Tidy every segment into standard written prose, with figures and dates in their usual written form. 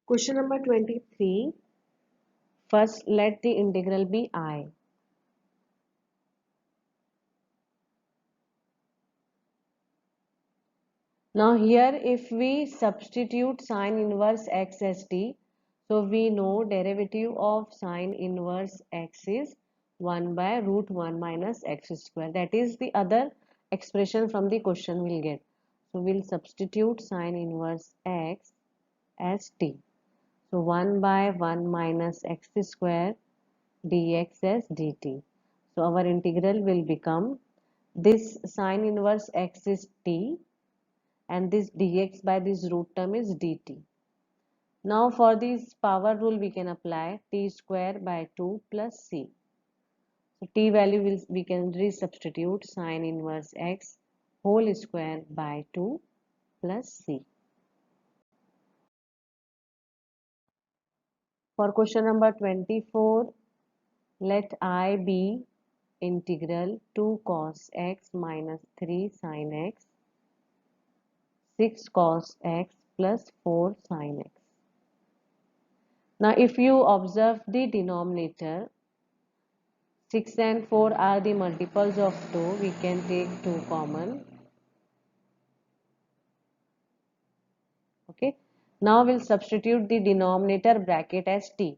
Question number 23. First, let the integral be I. Now here if we substitute sine inverse x as t, so we know derivative of sine inverse x is 1 by root 1 minus x square. That is the other expression from the question we'll get. So we'll substitute sine inverse x as t. So 1 by 1 minus x square dx as dt. So our integral will become this sine inverse x is t and this dx by this root term is dt. Now for this power rule we can apply t square by 2 plus c. So t value we can resubstitute sine inverse x whole square by 2 plus c. For question number 24, let I be integral 2 cos x minus 3 sin x 6 cos x plus 4 sin x. Now if you observe the denominator, 6 and 4 are the multiples of 2, we can take 2 common. Okay. Now we'll substitute the denominator bracket as t.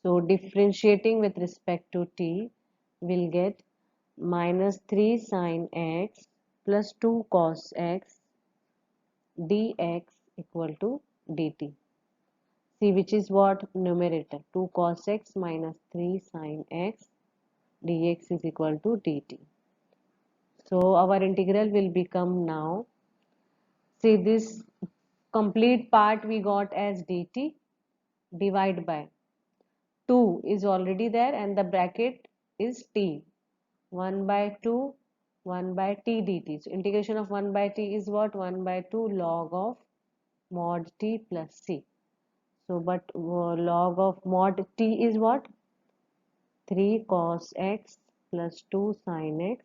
So differentiating with respect to t, we'll get minus 3 sin x plus 2 cos x dx equal to dt. See which is what? Numerator. 2 cos x minus 3 sin x dx is equal to dt. So our integral will become now, see this complete part we got as dt, divide by 2 is already there and the bracket is t, 1 by 2 1 by t dt. So integration of 1 by t is what? 1 by 2 log of mod t plus c. So but log of mod t is what? 3 cos x plus 2 sin x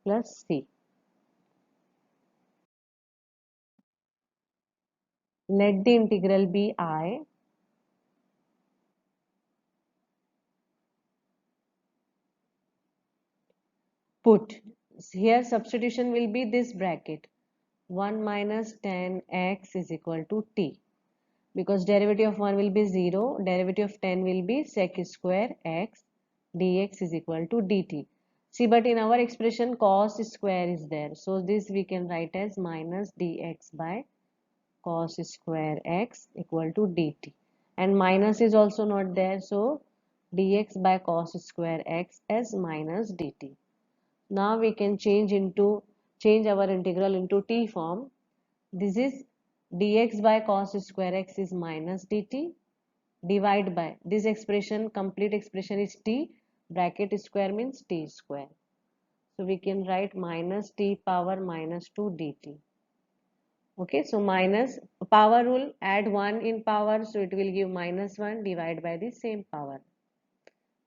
plus c. Let the integral be I. Put here substitution will be this bracket 1 minus tan x is equal to t, because derivative of 1 will be 0, derivative of 10 will be sec square x dx is equal to dt. See, but in our expression cos square is there, so this we can write as minus dx by cos square x equal to dt, and minus is also not there, so dx by cos square x as minus dt. Now we can change our integral into t form. This is dx by cos square x is minus dt, divide by this expression, complete expression is t, bracket square means t square. So we can write minus t power minus 2 dt. Okay, so minus power rule, add 1 in power, so it will give minus 1, divide by the same power.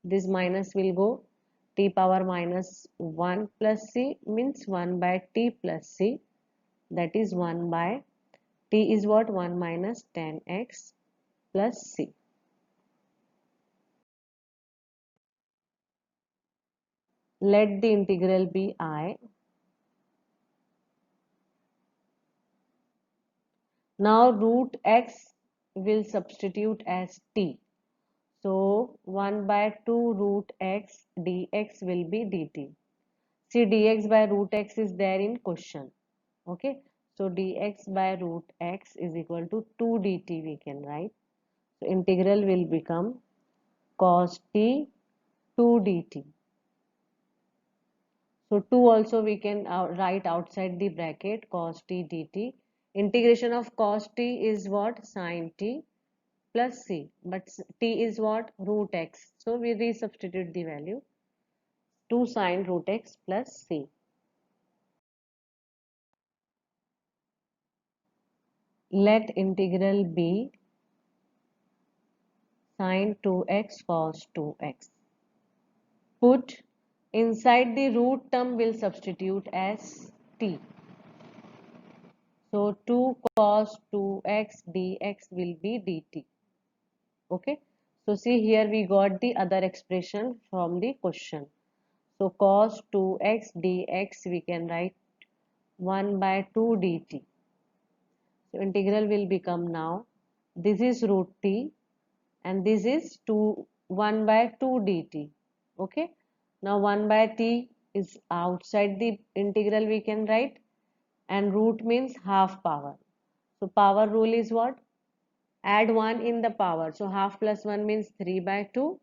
This minus will go, t power minus 1 plus c means 1 by t plus c, that is 1 by t is what? 1 minus tan x plus c. Let the integral be I. Now root x will substitute as t. So 1 by 2 root x dx will be dt. See, dx by root x is there in question. Okay. So dx by root x is equal to 2 dt we can write. So integral will become cos t 2 dt. So 2 also we can write outside the bracket cos t dt. Integration of cos t is what? Sin t plus c. But t is what? Root x. So we resubstitute the value 2 sin root x plus c. Let integral be sin 2x cos 2x. Put Inside the root term will substitute as t. So 2 cos 2x dx will be dt. Okay. So see here we got the other expression from the question. So cos 2x dx we can write 1 by 2 dt. So integral will become now, this is root t and this is 1 by 2 dt. Okay. Now 1 by t is outside the integral we can write, and root means half power. So power rule is what? Add 1 in the power. So half plus 1 means 3 by 2.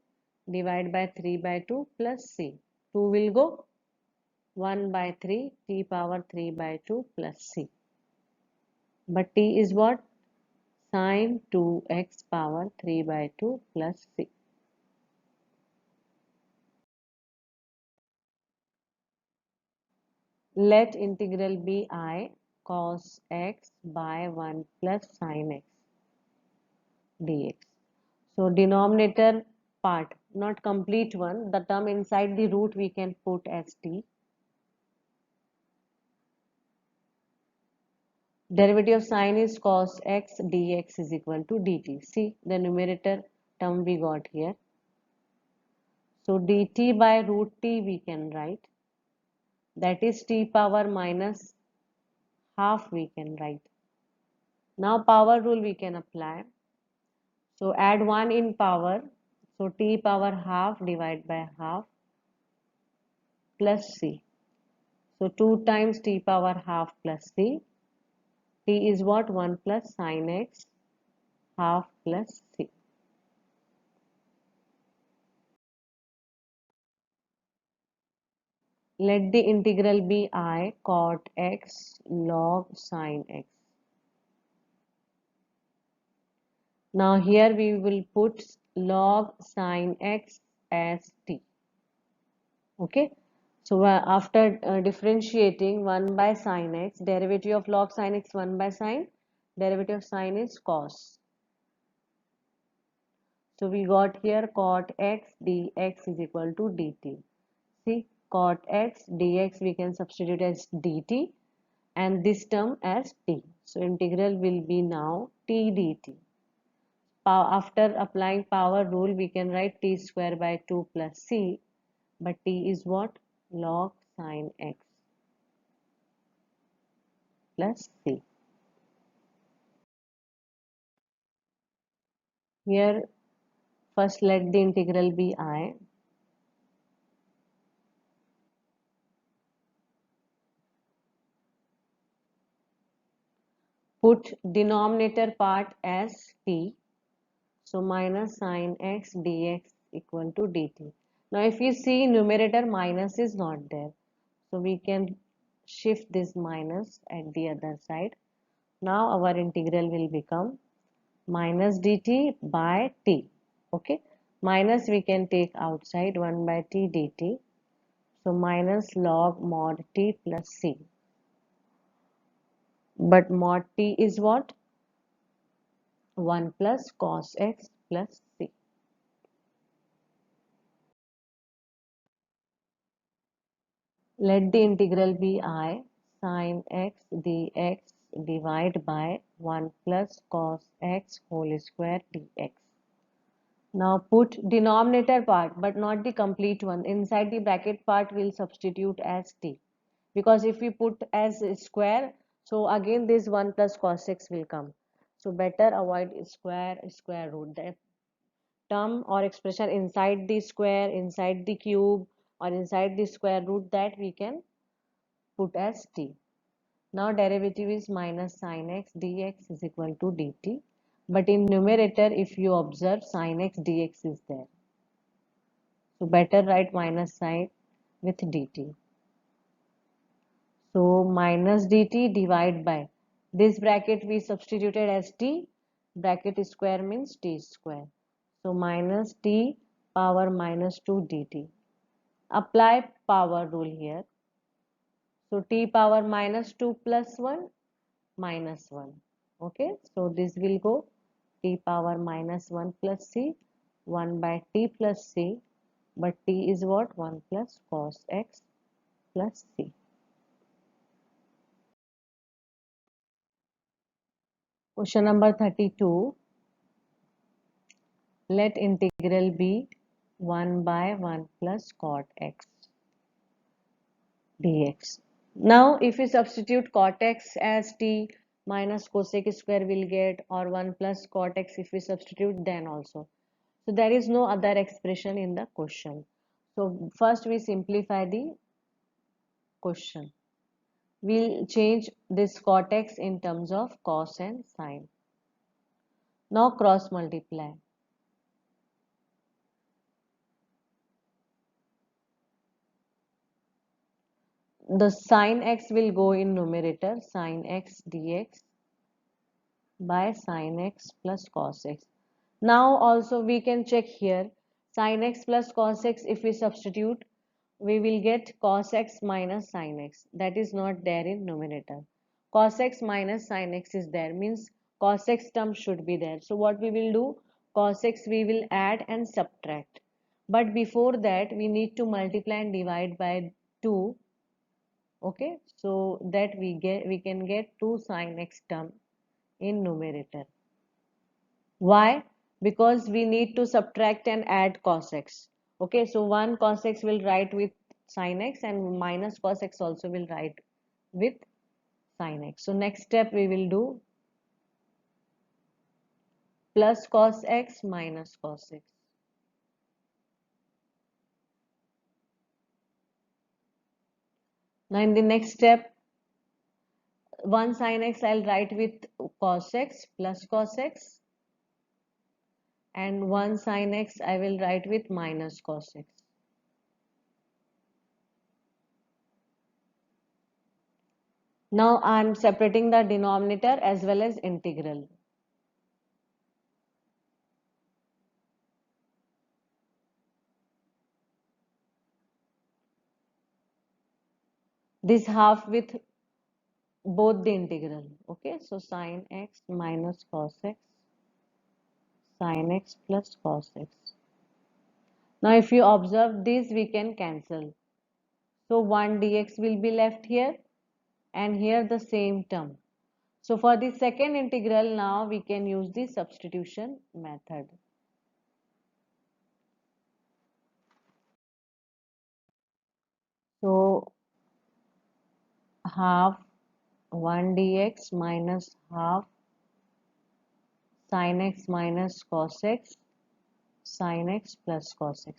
Divide by 3 by 2 plus c. 2 will go 1 by 3 t power 3 by 2 plus c. But t is what? Sine 2x power 3 by 2 plus c. Let integral be I cos x by 1 plus sine x dx. So denominator part, not complete one, the term inside the root we can put as t. Derivative of sine is cos x dx is equal to dt. See the numerator term we got here. So dt by root t we can write, that is t power minus half we can write. Now power rule we can apply. So add 1 in power. So t power half divided by half plus c. So 2 times t power half plus c. T is what? 1 plus sine x half plus c. Let the integral be I cot x log sine x. Now here we will put log sine x as t. Okay. So after differentiating 1 by sine x, derivative of log sine x 1 by sine, derivative of sine is cos. So we got here cot x dx is equal to dt. See, cot x dx we can substitute as dt and this term as t. So integral will be now t dt. After applying power rule we can write t square by 2 plus c, but t is what? Log sine x plus c. Here first let the integral be I. Put denominator part as t. So minus sine x dx equal to dt. Now if you see numerator minus is not there. So we can shift this minus at the other side. Now our integral will become minus dt by t. Okay. Minus we can take outside 1 by t dt. So minus log mod t plus c. But mod t is what? 1 plus cos x plus c. Let the integral be I sin x dx divided by 1 plus cos x whole square dx. Now put denominator part but not the complete one. Inside the bracket part will substitute as t. Because if we put as square, so again this 1 plus cos x will come. So better avoid square root. The term or expression inside the square, inside the cube or inside the square root, that we can put as t. Now derivative is minus sin x dx is equal to dt. But in numerator if you observe sin x dx is there. So better write minus sign with dt. So minus dt divide by this bracket we substituted as t, bracket square means t square. So minus t power minus 2 dt. Apply power rule here. So t power minus 2 plus 1 minus 1. Okay, so this will go t power minus 1 plus c, 1 by t plus c but t is what? 1 plus cos x plus c. Question number 32. Let integral be 1 by 1 plus cot x dx. Now if we substitute cot x as t, minus cosec square will get, or 1 plus cot x if we substitute, then also. So there is no other expression in the question. So first we simplify the question. We'll change this cot x in terms of cos and sin. Now cross multiply. The sin x will go in numerator, sin x dx by sin x plus cos x. Now also we can check here, sin x plus cos x, if we substitute, we will get cos x minus sin x. That is not there in numerator. Cos x minus sin x is there, means cos x term should be there. So what we will do, cos x we will add and subtract. But before that we need to multiply and divide by 2. Okay, so that we can get 2 sin x term in numerator. Why? Because we need to subtract and add cos x. Okay, so 1 cos x will write with sin x, and minus cos x also will write with sin x. So next step we will do plus cos x minus cos x. Now in the next step, 1 sin x I'll write with cos x plus cos x, and 1 sin x I will write with minus cos x. Now I am separating the denominator as well as integral. This half with both the integral. Okay, so sin x minus cos x, sin x plus cos x. Now if you observe this, we can cancel. So 1 dx will be left here, and here the same term. So for the second integral, now we can use the substitution method. So half 1 dx minus half sin x minus cos x, sin x plus cos x.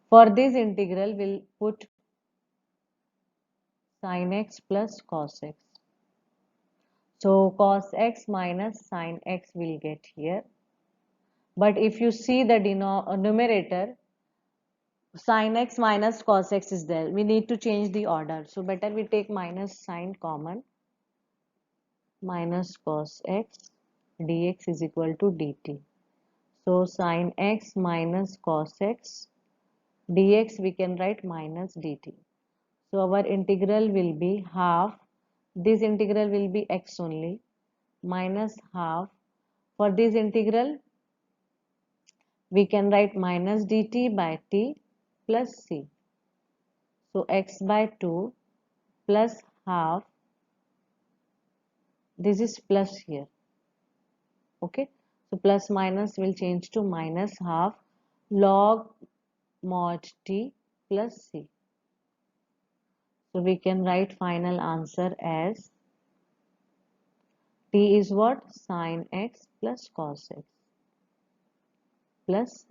For this integral, we'll put sin x plus cos x. So cos x minus sin x will get here. But if you see the numerator, sin x minus cos x is there. We need to change the order. So better we take minus sin common. Minus cos x dx is equal to dt. So sin x minus cos x dx we can write minus dt. So our integral will be half, this integral will be x only, minus half. For this integral, we can write minus dt by t plus c. So x by 2 plus half, this is plus here. Okay, so plus minus will change to minus half log mod t plus c. So we can write final answer as t is what? Sin x plus cos x plus